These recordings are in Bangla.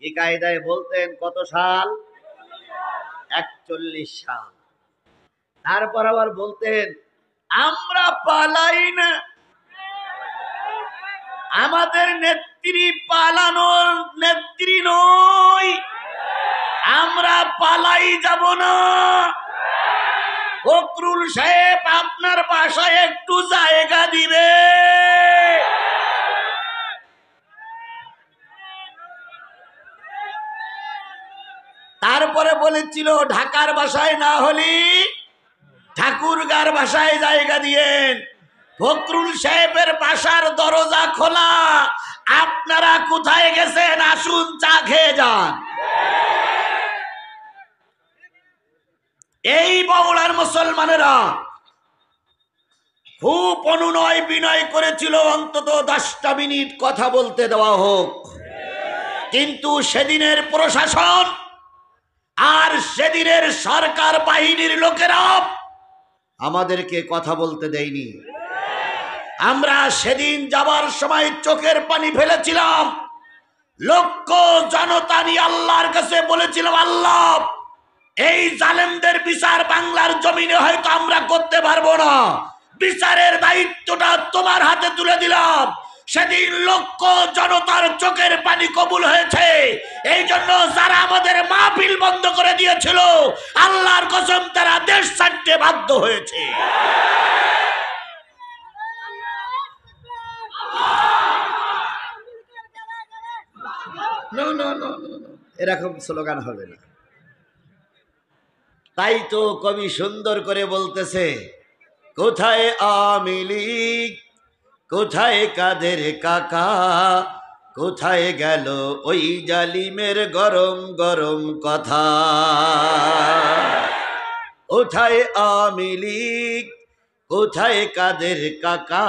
কি কায়দায় বলতেন? কত সাল? 41 সাল। তারপর আবার বলতেন আমরা পালাই না, আমাদের নেত্রী পালানোর নেত্রী নই, আমরা পালাই যাব না। ফখরুল সাহেব আপনার বাসায় একটু জায়গা দিবে। তারপরে বলেছিল ঢাকার বাসায় না হলে ঠাকুরগাঁর বাসায় জায়গা দিয়েন। ফখরুল সাহেবের বাসার দরজা খোলা, আপনারা কোথায় গেছেন? আসুন চা খেয়ে যান। এই বাউলার মুসলমানেরা খুব অনুনয় বিনয় করেছিল অন্তত 10টা মিনিট কথা বলতে দেওয়া হোক, কিন্তু সেদিনের প্রশাসন আর সেদিনের সরকার বাহিনীর লোকেরা আমাদেরকে কথা বলতে দেয়নি। আমরা সেদিন যাবার সময় চোখের পানি ফেলেছিলাম, লক্ষ জনতা নিয়ে আল্লাহর কাছে বলেছিলাম, আল্লাহ এই জালেমদের বিচার বাংলার জমিনে হয়তো আমরা করতে পারবো না, বিচারের দায়িত্বটা তোমার হাতে তুলে দিলাম। সেদিন লক্ষ জনতার চোখের পানি কবুল হয়েছে। এই জন্য যারা আমাদের মাহফিল বন্ধ করে দিয়েছিল, আল্লাহর কসম তারা দেশ ছাড়তে বাধ্য হয়েছে। এরকম স্লোগান হবে না। তাই তো কবি সুন্দর করে বলতেছে, কোথায় আওয়ামী লীগ, কোথায় কাদের কাকা, কোথায় গেল ওই জালিমের গরম গরম কথা। কোথায় আওয়ামী লীগ, কোথায় কাদের কাকা,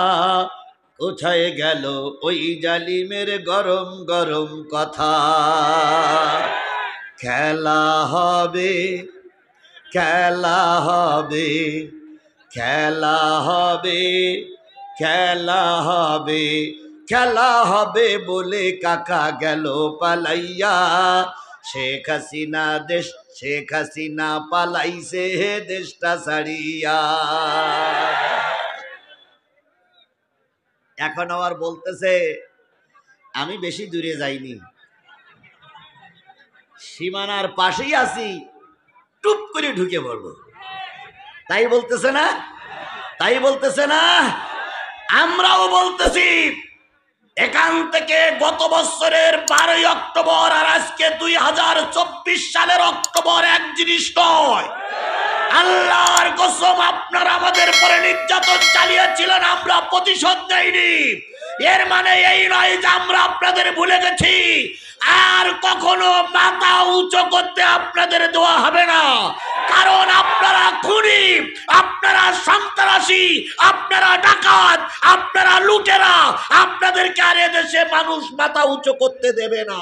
কোথায় গেল ওই জালিমের গরম গরম কথা। খেলা হবে, খেলা হবে, খেলা হবে, খেলা হবে, খেলা হবে বলে কাকা গেল পালাইয়া। শেখ হাসিনা দেশ, শেখ হাসিনা পালাইছে দেশটা ছাড়িয়া। এখন আবার বলতেছে আমি বেশি দূরে যাইনি, সীমানার পাশেই আছি, টুপ করে ঢুকে পড়বো। তাই বলতেছে না? তাই বলতেছে না? আমরাও বলতেছি এখান থেকে গত বছরের 12ই অক্টোবর আর আজকে 2024 সালের অক্টোবর এক জিনিস নয়। আল্লাহর কসম আপনারা আমাদের পরে নির্যাতন চালিয়েছিলেন, আমরা প্রতিশোধ নেইনি। এর মানে এই নয় যে আমরা আপনাদের ভুলে গেছি। আর কখনো মাথা উঁচু করতে আপনাদের দেওয়া হবে না, কারণ আপনারা খুনি, আপনারা সন্ত্রাসী, আপনারা ডাকাত, আপনারা লুটেরা। আপনাদেরকে আর এদেশে মানুষ মাথা উঁচু করতে দেবে না।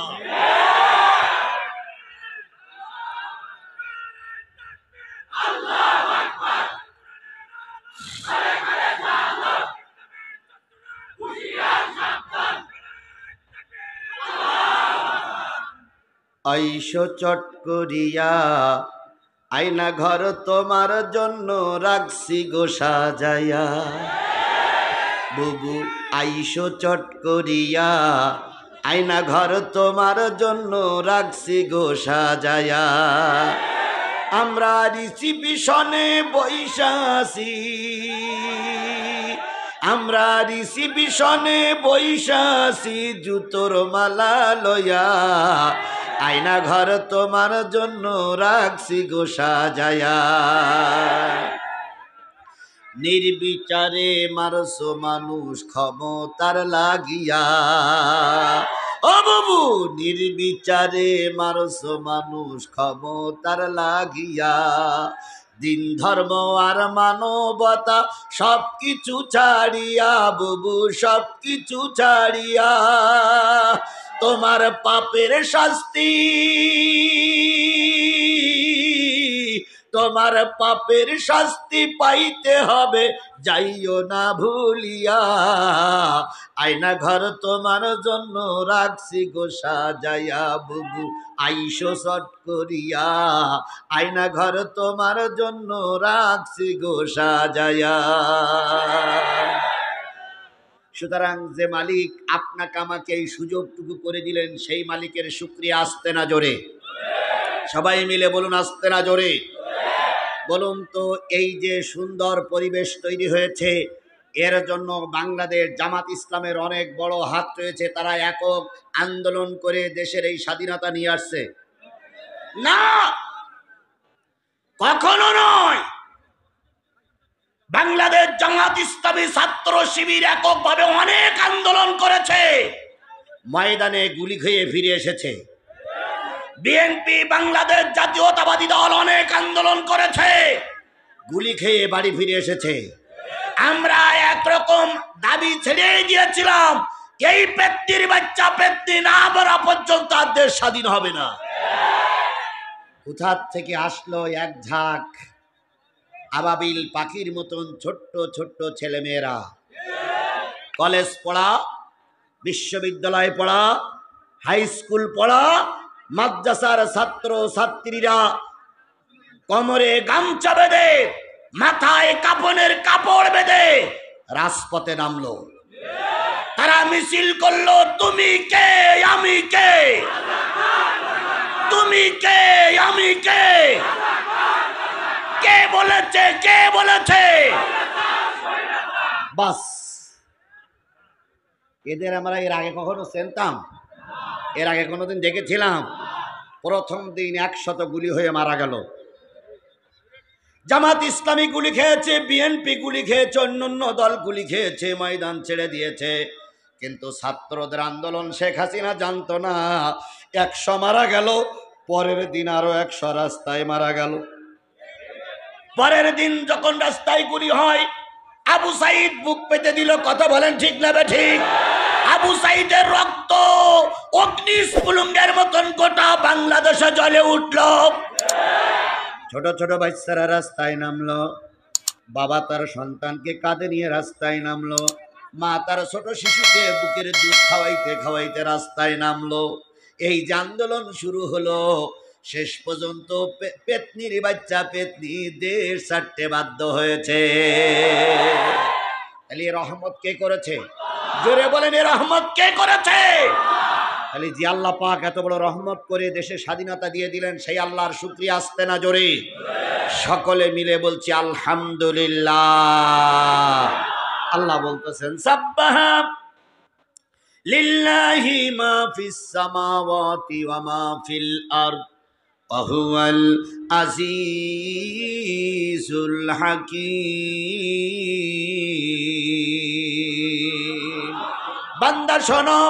আইসো চট করিয়া, আয়না ঘর তোমার জন্য রাখছি গো সাজায়া। বুবু আইসো চট করিয়া, আয়না ঘর তোমার জন্য রাখছি গো সাজায়া। আমরা রিসিপিশনে বইসা আছি, আমরা রিসিপিশনে বইসা আছি জুতোর মালা লয়া। আয়না ঘর তোমার জন্য রাখছি গো সাজায়া। নির্বিচারে মারছো মানুষ ক্ষমতার লাগিয়া। ও বাবু নির্বিচারে মারছো মানুষ ক্ষমতার লাগিয়া। দিন ধর্ম আর মানবতা সবকিছু ছাড়িয়া, বুবু সবকিছু ছাড়িয়া। তোমার পাপের শাস্তি, তোমার তোমার পাপের শাস্তি পাইতে হবে, যাইও না ভুলিয়া। আয়না ঘর তোমার জন্য রাখছি গো সাজাইয়া, বুবু আইসো চট করিয়া। আয়না ঘর তোমার জন্য রাখছি গো সাজাইয়া। সুতরাং যে মালিক আপনাকে আমাকে এই সুযোগটুকু করে দিলেন, সেই মালিকের শুকরিয়া আসতে না জোরে? সবাই মিলে বলুন আসতে না জোরে? বলুন তো, এই যে সুন্দর পরিবেশ তৈরি হয়েছে, এর জন্য বাংলাদেশ জামাত ইসলামের অনেক বড় হাত রয়েছে। তারা একক আন্দোলন করে দেশের এই স্বাধীনতা নিয়ে আসছে না, কখনো নয়। বাংলাদেশ জামাত ইসলামী ছাত্র শিবির এককভাবে অনেক আন্দোলন করেছে, ময়দানে গুলি খেয়ে ফিরে এসেছে। বিএনপি বাংলাদেশ জাতীয়তাবাদী দল অনেক আন্দোলন করেছে, গুলি খেয়ে বাড়ি ফিরে এসেছে। আমরা একরকম দাবি ছেড়ে দিয়েছিলাম, এই পেত্নির বাচ্চা পেত্নি না বলা পর্যন্ত আর দেশ স্বাধীন হবে না। কোথা থেকে আসলো এক ঝাঁক আবাবিল পাখির মতন ছোট্ট ছোট্ট ছেলেমেয়েরা, কলেজ পড়া, বিশ্ববিদ্যালয় পড়া, হাই স্কুল পড়া, মাদ্রাসার ছাত্র ছাত্রীরা কোমরে গামছা বেঁধে, মাথায় কাফনের কাপড় বেঁধে রাজপথে নামলো। তারা মিছিল করলো, তুমি কে আমি কে, তুমি কে আমি কে, কে বলেছে কে বলেছে। বাস, এদের আমরা এর আগে কখনো চিনতাম? এর আগে কোনোদিন দেখেছিলাম? প্রথম দিন 100 গুলি হয়ে মারা গেল। জামাত ইসলামী গুলি খেয়েছে, বিএনপি গুলি খেয়েছে, অন্যান্য দল গুলি খেয়েছে, ময়দান ছেড়ে দিয়েছে। কিন্তু ছাত্রদের আন্দোলন শেখ হাসিনা জানতো না। 100 মারা গেল, পরের দিন আরো 100 রাস্তায় মারা গেল। পরের দিন যখন রাস্তায় গুলি হয়, আবু সাইদ বুক পেতে দিল। কথা বলেন ঠিক না বেঠিক? আবু সাইদের রক্ত অগ্নিস্ফুলিঙ্গের মতন গোটা বাংলাদেশে জ্বলে উঠল। ছোট ছোট বাচ্চারা রাস্তায় নামলো, বাবা তার সন্তানকে কাঁধে নিয়ে রাস্তায় নামলো, মা তার ছোট শিশুকে বুকের দুধ খাওয়াইতে খাওয়াইতে রাস্তায় নামলো। এই যে আন্দোলন শুরু হলো, শেষ পর্যন্ত পেতনির বাচ্চা পেতনি দেশ ছাড়তে বাধ্য হয়েছে। তাহলে রহমত কে করেছে? জোরে বলেন, এ রহমত কে করেছে? তাহলে যে আল্লাহ পাক এত বড় রহমত করে দেশে স্বাধীনতা দিয়ে দিলেন, সেই আল্লাহর শুকরিয়া আসতে না জোরে? সকলে মিলে বলছি আলহামদুলিল্লাহ। আল্লাহ বলতেছেন, সাব্বাহা লিল্লাহি মা ফিস সামাওয়াতি ওয়া মা ফিল আরদ ওয়া হুয়াল আজিজুল হাকীম। বান্দা শোনো,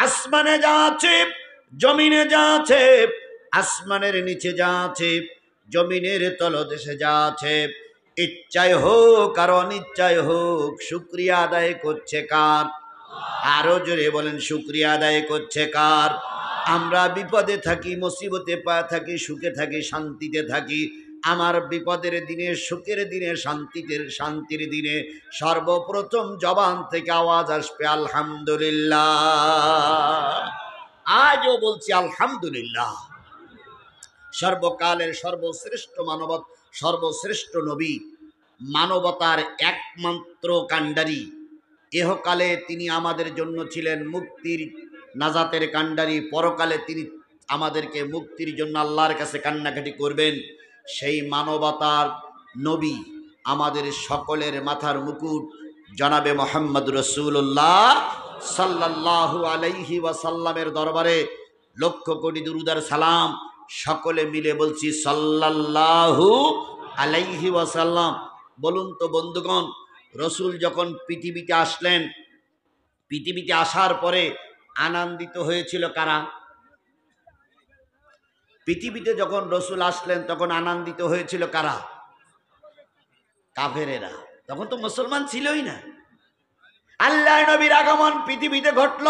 আসমানে যা আছে, জমিনে যা আছে, আসমানের নিচে যা আছে, জমিনের তলদেশে যা আছে, ইচ্ছায় হোক আর অনিচ্ছায় হোক, শুকরিয়া আদায় করছে কার? আরো জোরে বলেন, শুকরিয়া আদায় করছে কার? আমরা বিপদে থাকি, মুসিবতে থাকি, সুখে থাকি, শান্তিতে থাকি। আমার বিপদের দিনে, সুখের দিনে, শান্তির দিনে সর্বপ্রথম জবান থেকে আওয়াজ আসবে আলহামদুলিল্লাহ। আজও বলছি আলহামদুলিল্লাহ। সর্বকালের সর্বশ্রেষ্ঠ সর্বশ্রেষ্ঠ নবী, মানবতার একমাত্র কাণ্ডারি, এহকালে তিনি আমাদের জন্য ছিলেন মুক্তির নাজাতের কাণ্ডারি, পরকালে তিনি আমাদেরকে মুক্তির জন্য আল্লাহর কাছে কান্নাকাটি করবেন। সেই মানবতার নবী, আমাদের সকলের মাথার মুকুট, জনাবে মোহাম্মদ রাসূলুল্লাহ সাল্লাল্লাহু আলাইহি ওয়াসাল্লামের দরবারে লক্ষ কোটি দুরূদ আর সালাম। সকলে মিলে বলছি সাল্লাল্লাহু আলাইহি ওয়াসাল্লাম। বলুন তো বন্ধুগণ, রসুল যখন পৃথিবীতে আসলেন, পৃথিবীতে আসার পরে আনন্দিত হয়েছিল কারা? পৃথিবীতে যখন রসুল আসলেন তখন আনন্দিত হয়েছিল কারা? কাফেরেরা। তখন তো মুসলমান ছিলই না। আল্লাহ নবীর আগমন পৃথিবীতে ঘটল,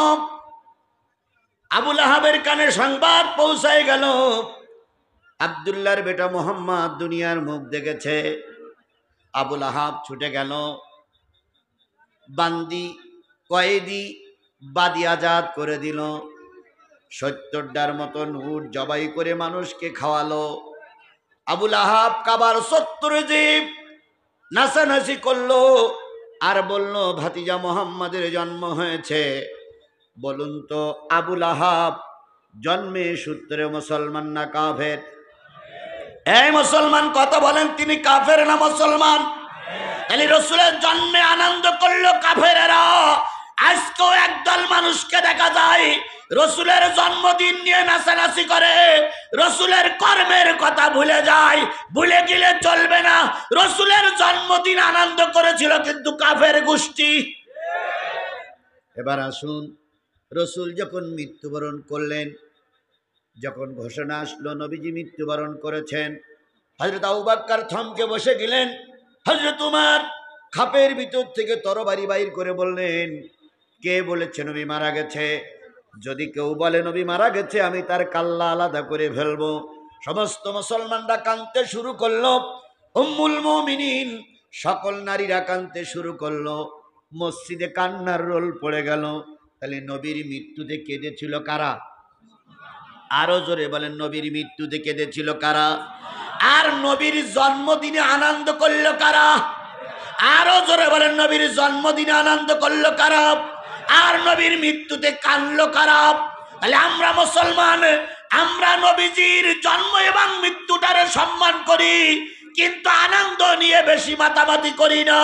আবু লাহাবের কানে সংবাদ পৌঁছায় গেল। আব্দুল্লাহর বেটা মোহাম্মদ দুনিয়ার মুখ দেখেছে। আবুল আহাব ছুটে গেল, বান্দি কয়েদি বাদী আজাদ করে দিল, 70টার মতন উট জবাই করে মানুষকে খাওয়ালো। আবুল আহাব কাবার 70 জীব নাচানাচি করলো আর বলল, ভাতিজা মোহাম্মদের জন্ম হয়েছে। বলুন তো আবুল আহাব জন্মে সূত্রে মুসলমান না কাফের? এই মুসলমান কথা বলেন, তিনি কাফের না মুসলমান? তাহলে রসুলের জন্মে আনন্দ করলো কাফেরেরা। আজকেও একদল মানুষকে দেখা যায় রসুলের জন্মদিন নিয়ে নাচানাচি করে, রসুলের কর্মের কথা ভুলে যায়। ভুলে গেলে চলবে না, রসুলের জন্মদিন আনন্দ করেছিল কিন্তু কাফের গোষ্ঠী। এবার আসুন, রসুল যখন মৃত্যুবরণ করলেন, যখন ঘোষণা আসলো নবীজি মৃত্যুবরণ করেছেন, হযরত আবু বকর থমকে বসে গেলেন। হযরত উমর খাপের ভিতর থেকে তরবারি বাইর করে বললেন, কে বলেছে নবী মারা গেছে? যদি কেউ বলে নবী মারা গেছে, আমি তার কাল্লা আলাদা করে ফেলবো। সমস্ত মুসলমানরা কাঁদতে শুরু করলো, উম্মুল মুমিনিন সকল নারীরা কাঁদতে শুরু করলো, মসজিদে কান্নার রোল পড়ে গেল। তাহলে নবীর মৃত্যুতে কেঁদেছিল কারা? আরো জোরে বলেন, নবীর মৃত্যুতে কেঁদেছিল কারা? আর নবীর জন্মদিনে আনন্দ করলো কারা? আরো জোরে বলেন, নবীর জন্মদিনে আনন্দ করলো কারা? আর নবীর মৃত্যুতে কানলো কারা? তাহলে আমরা মুসলমান, আমরা নবীজির জন্ম এবং মৃত্যুটারে সম্মান করি, কিন্তু আনন্দ নিয়ে বেশি মাতামাতি করি না।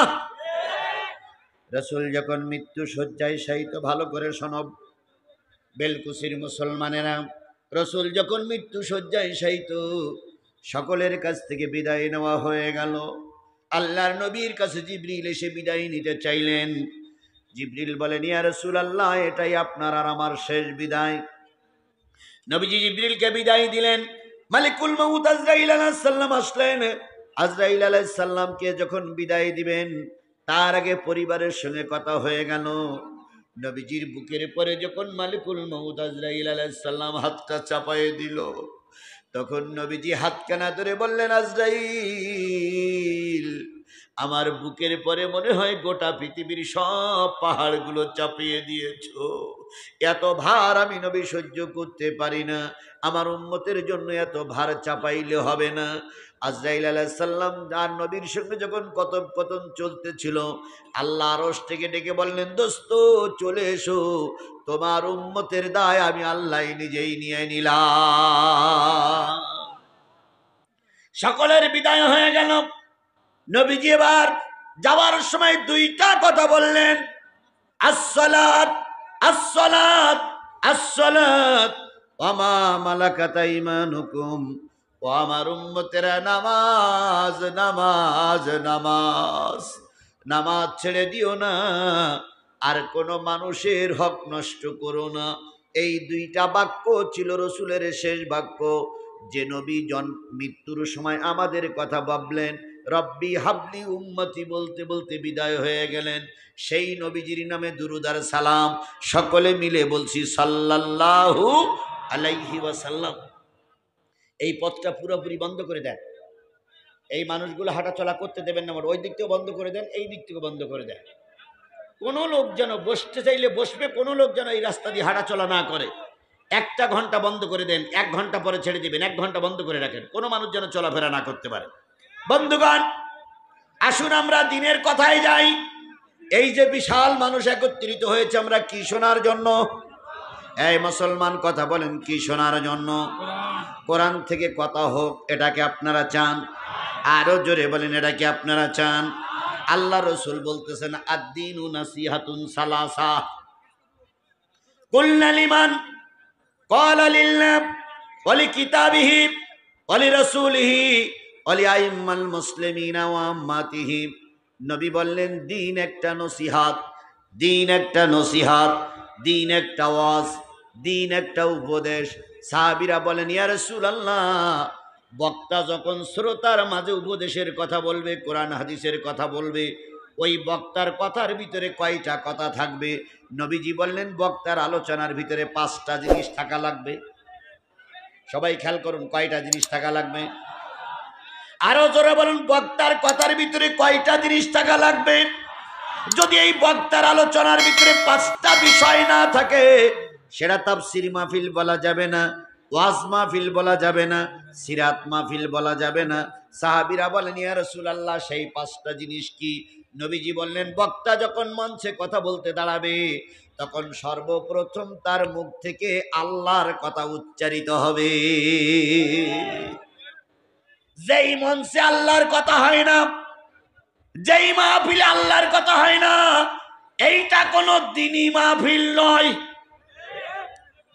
রাসূল যখন মৃত্যু শয্যায় শায়িত, ভালো করে শোনব বেলকুচির মুসলমানেরা, রাসূল যখন মৃত্যু শয্যায় শায়িত, সকলের কাছ থেকে বিদায় নেওয়া হয়ে গেল। আল্লাহর নবীর কাছে জিবরিল এসে বিদায় নিতে চাইলেন। জিবরিল বলেন, ইয়া রাসূলুল্লাহ, এটাই আপনার আর আমার শেষ বিদায়। নবীজি জিবরিলকে বিদায় দিলেন। মালিকুল মউত আজরাইল আলাইহিস সালাম আসলেন। আজরাইল আলাইহিস সালামকে যখন বিদায় দিবেন, তার আগে পরিবারের সঙ্গে কথা হয়ে গেল। নবীজির বুকের পরে যখন মালিকুল মউত আজরাইল আলাইহিস সালাম হাতটা চাপায়ে দিল, তখন নবীজি হাতখানা ধরে বললেন, আজরাইল, আমার বুকের পরে মনে হয় গোটা পৃথিবীর সব পাহাড়গুলো চাপিয়ে দিয়েছো। এত ভার আমি নবী সহ্য করতে পারি না, আমার উম্মতের জন্য এত ভার চাপাইলে হবে না। আজরাইল আলাইহিস সালাম আর নবীর সঙ্গে যখন কথোপকথন চলতেছিল, আল্লাহ আরশ থেকে ডেকে বললেন, দোস্ত চলে এসো, তোমার উম্মতের দায় আমি আল্লাহ নিজেই নিয়ে নিলাম। সকলের বিদায় হয়ে গেল। নবীজি এবার যাওয়ার সময় দুইটা কথা বললেন, আসসালাত আসসালাত আসসালাত ওয়া মা মালাকাত আইমানুকুম, ও আমার উম্মতেরা, নামাজ নামাজ নামাজ, নামাজ ছেড়ে দিও না, আর কোনো মানুষের হক নষ্ট করো না। এই দুইটা বাক্য ছিল রসুলের শেষ বাক্য, যে নবী মৃত্যুর সময় আমাদের কথা ভাবলেন, রব্বি হাবলি উম্মতি বলতে বলতে বিদায় হয়ে গেলেন। সেই নবীজির নামে দুরূদ আর সালাম সকলে মিলে বলছি সাল্লাল্লাহু আলাইহি ওয়াসাল্লাম। এই পথটা পুরোপুরি বন্ধ করে দেন, এই মানুষগুলো হাঁটাচলা করতে দেবেন না, ওই দিক থেকেও বন্ধ করে দেন, এই দিক থেকেও বন্ধ করে দেন। কোনো লোক যেন বসতে চাইলে বসবে, কোনো লোক যেন এই রাস্তা দিয়ে হাঁটাচলা না করে। 1 ঘন্টা বন্ধ করে দেন, 1 ঘন্টা পরে ছেড়ে দিবেন, 1 ঘন্টা বন্ধ করে রাখেন, কোনো মানুষ যেন চলাফেরা না করতে পারে। বন্ধুগণ, আসুন আমরা দিনের কথায় যাই। এই যে বিশাল মানুষ একত্রিত হয়েছে, আমরা কি শোনার জন্য? এই মুসলমান কথা বলেন, কি শোনার জন্য? কোরআন থেকে কথা হোক, এটাকে আপনারা চান? আরো জোরে বলেন, এটাকে আপনারা চান? আল্লাহ রসুল বলতেছেন, আদ-দীনু নাসিহাতুন সালাসা, কুল্না লিমান ক্বালা লিল্লাহ ওয়া লিকিতাবিহি ওয়া লিরাসূলিহি ওয়া লিআইম্মাল মুসলিমিনা ওয়া আম্মাতিহি। নবী বললেন, দিন একটা নসিহাত, দিন একটা নসিহাত, দিন একটা ওয়াজ, দিন একটা উপদেশ। সাহাবীরা বলেন, ইয়া রাসূলুল্লাহ, বক্তা যখন শ্রোতার মাঝে উপদেশের কথা বলবে, কোরআন হাদিসের কথা বলবে, ওই বক্তার কথার ভিতরে কয়টা কথা থাকবে? নবীজি বললেন, বক্তার আলোচনার ভিতরে 5টা জিনিস থাকা লাগবে। সবাই খেয়াল করুন, কয়টা জিনিস থাকা লাগবে? আরো জোরে বলুন, বক্তার কথার ভিতরে কয়টা জিনিস থাকা লাগবে? যদি এই বক্তার আলোচনার ভিতরে 5টা বিষয় না থাকে, সেটা তাফসীর মাহফিল বলা যাবে না, ওয়াজ মাহফিল বলা যাবে না, সিরাত মাহফিল বলা যাবে না। সাহাবীরা বলেন, ইয়া রাসূলুল্লাহ, সেই 5টা জিনিস কি? নবীজি বললেন, বক্তা যখন মঞ্চে কথা বলতে দাঁড়াবে, তখন সর্বপ্রথম তার মুখ থেকে আল্লাহর কথা উচ্চারিত হবে। যেই মঞ্চে আল্লাহর কথা হয় না, যেই মাহফিলে আল্লাহর কথা হয় না, এইটা কোনো দ্বীনি মাহফিল নয়।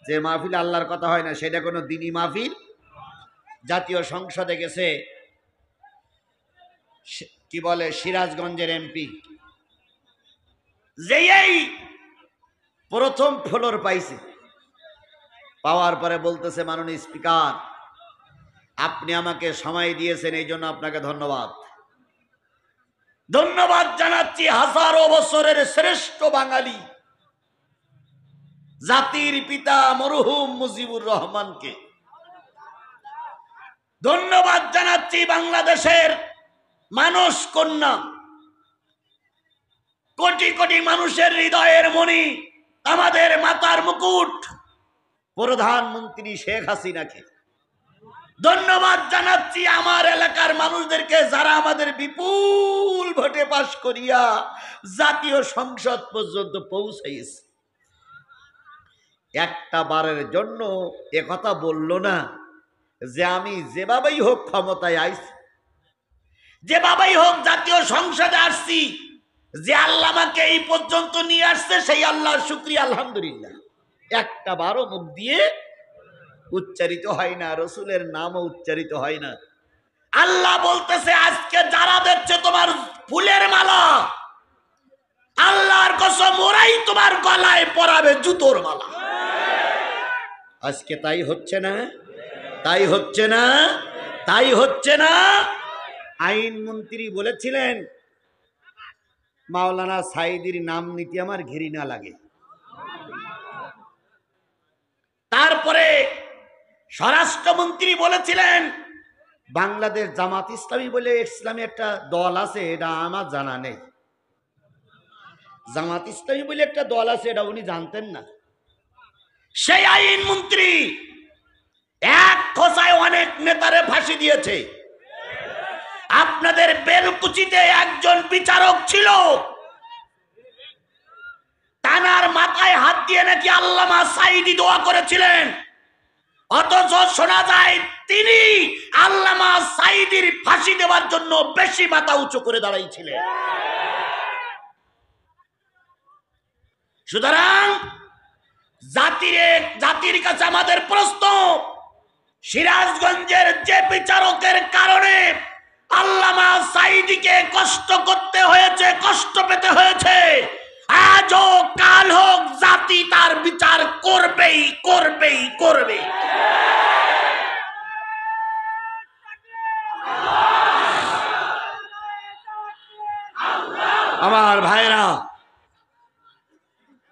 যে মাহফিলে আল্লাহর কথা হয় না, সেটা কোনো দ্বীনি মাহফিল। জাতীয় সংসদে গেছে, কি বলে, সিরাজগঞ্জের এমপি, যেই প্রথম ফ্লোর পাইছে, পাওয়ার পরে বলতেছে, মাননীয় স্পিকার, আপনি আমাকে সময় দিয়েছেন, এই জন্য আপনাকে ধন্যবাদ। ধন্যবাদ জানাচ্ছি হাজারো বছরের শ্রেষ্ঠ বাঙালি, জাতির পিতা মরহুম মুজিবুর রহমানকে। ধন্যবাদ জানাচ্ছি বাংলাদেশের মানস কন্যা, কোটি কোটি মানুষের হৃদয়ের মণি, আমাদের মাতার মুকুট, প্রধানমন্ত্রী শেখ হাসিনাকে। ধন্যবাদ জানাচ্ছি আমার এলাকার মানুষদেরকে, যারা আমাদের বিপুল ভোটে পাশ করিয়া জাতীয় সংসদ পর্যন্ত পৌঁছাইছে। একটা বারের জন্য একথা বলল না যে আমি যেভাবেই হোক ক্ষমতায় আইছি, যেভাবেই হোক জাতীয় সংসদে আসছি, যে আল্লাহ আমাকে এই পর্যন্ত নিয়ে আসছে, সেই আল্লাহর শুকরিয়া, আলহামদুলিল্লাহ। একটা বারও মুখ দিয়ে উচ্চারিত হয় না, রসুলের নামও উচ্চারিত হয় না। আল্লাহ বলতেছে, আজকে যারা দেখছে তোমার ফুলের মালা, আল্লাহর কসম, ওরাই তোমার গলায় পরাবে জুতোর মালা। আজকে তাই হচ্ছে না? তাই হচ্ছে না? তাই হচ্ছে না? আইনমন্ত্রী বলেছিলেন, মাওলানা সাঈদীর নাম নিতে আমার ঘৃণা লাগে। তারপরে স্বরাষ্ট্রমন্ত্রী বলেছিলেন, বাংলাদেশ জামাত ইসলামী বলে ইসলামী একটা দল আছে, এটা আমার জানা নেই। জামাত ইসলামী বলে একটা দল আছে, এটা উনি জানতেন না। সেই আইনমন্ত্রী এক খোঁচায় অনেক নেতারে ফাঁসি দিয়েছে। আপনাদের বেলকুচিতে একজন বিচারক ছিল, তানার মাথায় হাত দিয়ে নাকি আল্লামা সাঈদী দোয়া করেছিলেন, অথচ শোনা যায় তিনি আল্লামা সাঈদীর ফাঁসি দেওয়ার জন্য বেশি মাথা উঁচু করে দাঁড়াইছিলেন। সুতরাং জাতির কাছে আমাদের প্রশ্ন, সিরাজগঞ্জের যে বিচারকের কারণে আল্লামা সাঈদীকে কষ্ট করতে হয়েছে, কষ্ট পেতে হয়েছে, আজ হোক কাল হোক, জাতি তার বিচার করবেই করবেই করবে। আমার ভাইরা,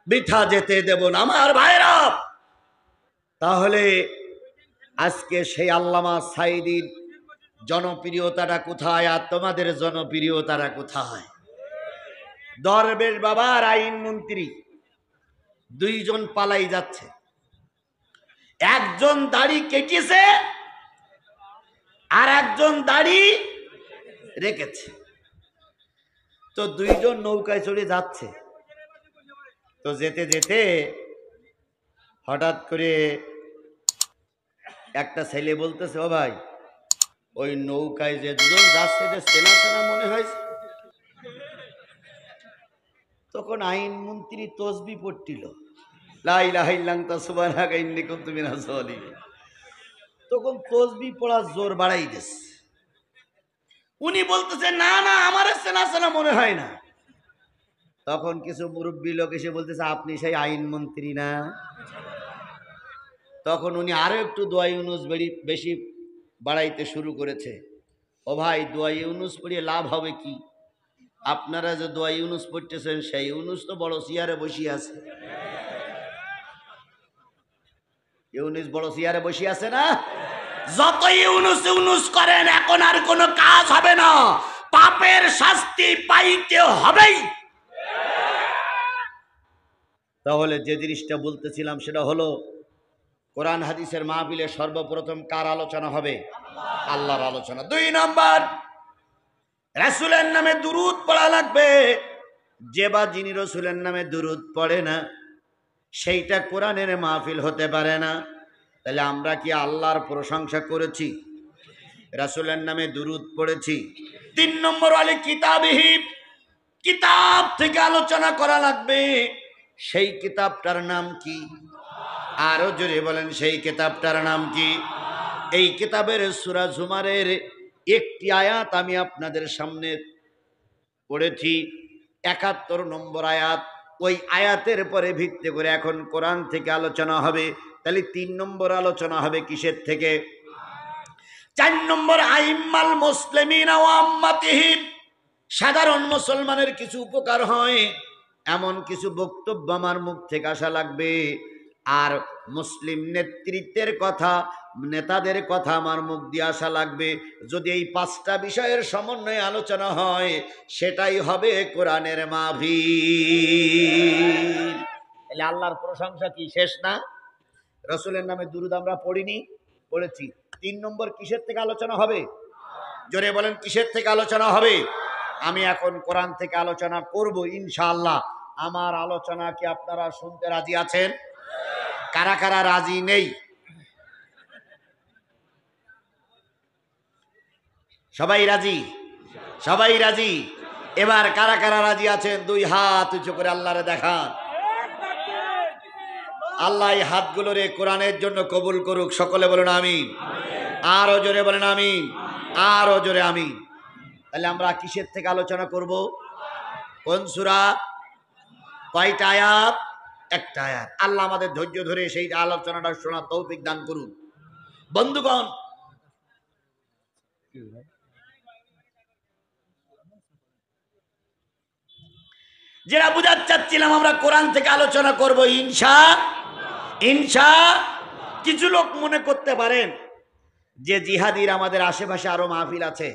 বৃথা যেতে দেব না আমার ভাইরা। তাহলে আজকে সেই আল্লামা সাঈদীর জনপ্রিয়তাটা কোথায়, আর তোমাদের জনপ্রিয়তাটা কোথায়? দরবেশ বাবা আর আইনমন্ত্রী দুইজন পালাই যাচ্ছে। একজন দাড়ি কেটেছে আর একজন দাড়ি রেখেছে। তো দুইজন নৌকায় চড়ে যাচ্ছে। তো যেতে যেতে হঠাৎ করে একটা ছেলে বলতেছে, ও ভাই, ওই নৌকায় যে দুজন যাচ্ছে, যে চেনা চেনা মনে হয়েছে। তখন আইনমন্ত্রী তসবি পড়ছিল, লা ইলাহা ইল্লাল্লাহ সুবহানাকা ইন্নী কুনতু মিনাজ জালিমিন। তখন তসবি পড়া জোর বাড়াই দিয়েছে। উনি বলতেছে, না না, আমার চেনা চেনা মনে হয় না। তখন কিছু মুরব্বী লোক এসে বলতেছে, আপনি সেই আইনমন্ত্রী না? তখন উনি আরো একটু দোয়া ইউনুস বেশি বাড়াইতে শুরু করেছে। ও ভাই, দোয়া ইউনুস পড়িয়ে লাভ হবে কি? আপনারা যে দোয়া ইউনুস পড়তেছেন, সেই ইউনুস তো বড় চেয়ারে বসে আছে। ইউনুস বড় চেয়ারে বসে আছে না? যত ইউনুস ইউনুস করেন, এখন আর কোনো কাজ হবে না, পাপের শাস্তি পাইতে হবেই। তাহলে যে জিনিসটা বলতেছিলাম সেটা হলো, কোরআন হাদিসের মাহফিলে সর্বপ্রথম কার আলোচনা হবে? আল্লাহর আলোচনা। 2 নম্বর, রাসূলের নামে দুরূদ পড়া লাগবে। যে বা যিনি রাসূলের নামে দুরূদ পড়ে না, সেইটা কোরআনের মাহফিল হতে পারে না। তাহলে আমরা কি আল্লাহর প্রশংসা করেছি? রাসূলের নামে দুরূদ পড়েছি। 3 নম্বর, আলে কিতাবিহি, কিতাব থেকে আলোচনা করা লাগবে। সেই কিতাবটার নাম কি? আরো জোরে বলেন, সেই কিতাবটার নাম কি? এই কিতাবের সূরা জুমারের একটি আয়াত আমি আপনাদের সামনে পড়েছি, 71 নম্বর আয়াত। ওই আয়াতের পরে ভিত্তি করে এখন কোরআন থেকে আলোচনা হবে। তাহলে 3 নম্বর আলোচনা হবে কিসের থেকে? 4 নম্বর, আইম্মাল মুসলিমিনা ওয়া আম্মাতিহিম, সাধারণ মুসলমানের কিছু উপকার হয় এমন কিছু বক্তব্য আমার মুখ থেকে আসা লাগবে। আর মুসলিম নেতৃত্বের কথা, নেতাদের কথা আমার মুখ দিয়ে আসা লাগবে। যদি এই 5টা বিষয়ের সমন্বয়ে আলোচনা হয়, সেটাই হবে কোরআনের মাহফিল। তাহলে আল্লাহর প্রশংসা কি শেষ না? রাসূলের নামে দুরূদ আমরা পড়িনি? পড়েছি। 3 নম্বর কিসের থেকে আলোচনা হবে? জোরে বলেন, কিসের থেকে আলোচনা হবে? আমি এখন কোরআন থেকে আলোচনা করব ইনশাআল্লাহ। আমার আলোচনা কি আপনারা শুনতে রাজি আছেন? কারা কারা রাজি নেই? সবাই রাজি? সবাই রাজি? এবার কারা কারা রাজি আছেন 2 হাত উঁচু করে আল্লাহরে দেখান। আল্লাহ এই হাতগুলোরে কোরআনের জন্য কবুল করুক। সকলে বলুন আমিন। আরো জোরে বলেন আমিন। আরো জোরে আমিন। তাহলে আমরা কিসের থেকে আলোচনা করব? কোন সূরা? কয়টা আয়াত? একটা আয়াত। আল্লাহ আমাদের ধৈর্য ধরে সেই আলোচনাটা শোনার তৌফিক দান করুন। বন্ধুগণ, যেটা বুঝাতে চাচ্ছিলাম, আমরা কোরআন থেকে আলোচনা করব ইনশাআল্লাহ। কিছু লোক মনে করতে পারেন যে জিহাদির আমাদের আশেপাশে আরো মাহফিল আছে।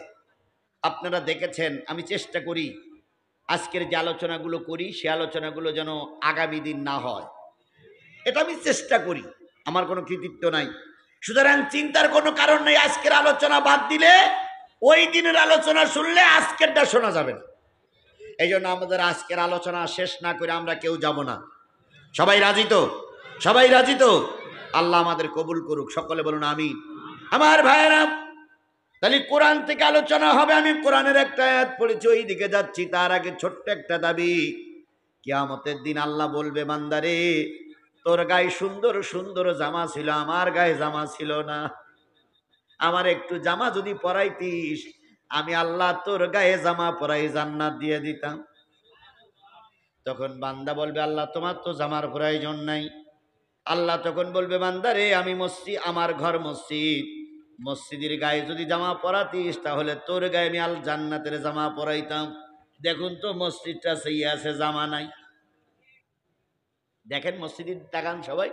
আপনারা দেখেছেন, আমি চেষ্টা করি আজকের যে আলোচনাগুলো করি সে আলোচনাগুলো যেন আগামী দিন না হয়, এটা আমি চেষ্টা করি। আমার কোনো কৃতিত্ব নাই, সুতরাং চিন্তার কোনো কারণ নেই। আজকের আলোচনা বাদ দিলে ওই দিনের আলোচনা শুনলে আজকেরটা শোনা যাবে না। এই জন্য আমাদের আজকের আলোচনা শেষ না করে আমরা কেউ যাব না। সবাই রাজি তো? সবাই রাজি তো? আল্লাহ আমাদের কবুল করুক। সকলে বলুন আমিন। আমার ভাইয়েরা, তাহলে কোরআন থেকে আলোচনা হবে। আমি কোরআনের একটা আয়াত পড়েছি, ওই দিকে যাচ্ছি। তার আগে ছোট্ট একটা দাবি। কিয়ামতের দিন আল্লাহ বলবে, বান্দারে তোর গায়ে সুন্দর সুন্দর জামা ছিল, আমার গায়ে জামা ছিল না। আমার একটু জামা যদি পরাইতিস, আমি আল্লাহ তোর গায়ে জামা পরাই জান্নাত দিয়ে দিতাম। তখন বান্দা বলবে, আল্লাহ তোমার তো জামার প্রয়োজন নাই। আল্লাহ তখন বলবে, বান্দারে আমি মসজিদ, আমার ঘর মসজিদ, মসজিদের গায়ে যদি জামা পরাতিস তাহলে তোর গায়ে আমি জান্নাতের জামা পরাইতাম। দেখুন তো মসজিদটা সেই আছে, জামা নাই। দেখেন মসজিদের তাকান সবাই,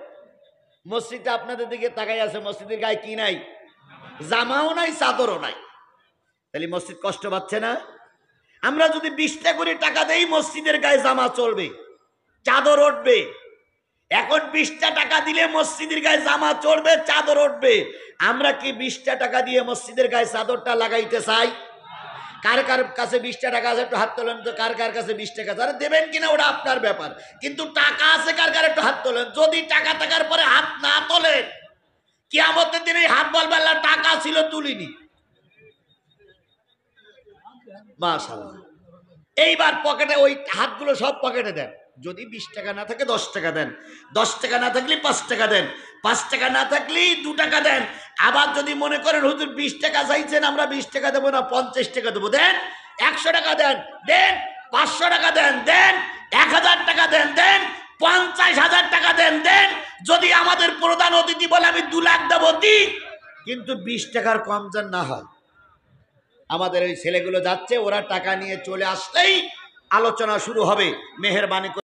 মসজিদটা আপনাদের দিকে তাকাই আছে, মসজিদের গায়ে কি নাই? জামাও নাই, চাদরও নাই। তাহলে মসজিদ কষ্ট পাচ্ছে না? আমরা যদি 20টা করে টাকা দেই, মসজিদের গায়ে জামা চলবে, চাদর উঠবে। এখন 20টা টাকা দিলে মসজিদের গায়ে জামা চড়বে, চাদর উঠবে। আমরা কি 20টা টাকা দিয়ে মসজিদের গায়ে চাদরটা লাগাইতে চাই? কার কার কাছে 20টা টাকা আছে একটু হাত তোলেন তো। কার কার কাছে 20 টাকা আছে? দেবেন কিনা ওটা আপনার ব্যাপার, কিন্তু টাকা আছে কার কার একটু হাত তোলেন। যদি টাকা থাকার পরে হাত না তোলেন, কিয়ামতের দিনে হাত বলবে আল্লাহ টাকা ছিল তুলিনি। মাশাআল্লাহ। এইবার পকেটে ওই হাতগুলো সব পকেটে দেন। যদি 20 টাকা না থাকে 10 টাকা দেন, 10 টাকা না থাকলে 5 টাকা দেন, 5 টাকা না থাকলে 2 টাকা দেন। আবার যদি মনে করেন হুজুর 20 টাকা চাইছেন, আমরা 20 টাকা দেবো না, 50 টাকা দেবো, দেন। 100 টাকা দেন, দেন। 500 টাকা দেন, দেন। 1000 টাকা দেন, দেন। 50,000 টাকা দেন, দেন। যদি আমাদের প্রধান অতিথি বলে আমি 2 লাখ দেবো, দিন, কিন্তু 20 টাকার কম যেন না হয়। আমাদের ওই ছেলেগুলো যাচ্ছে, ওরা টাকা নিয়ে চলে আসলেই আলোচনা শুরু হবে। মেহেরবানি করে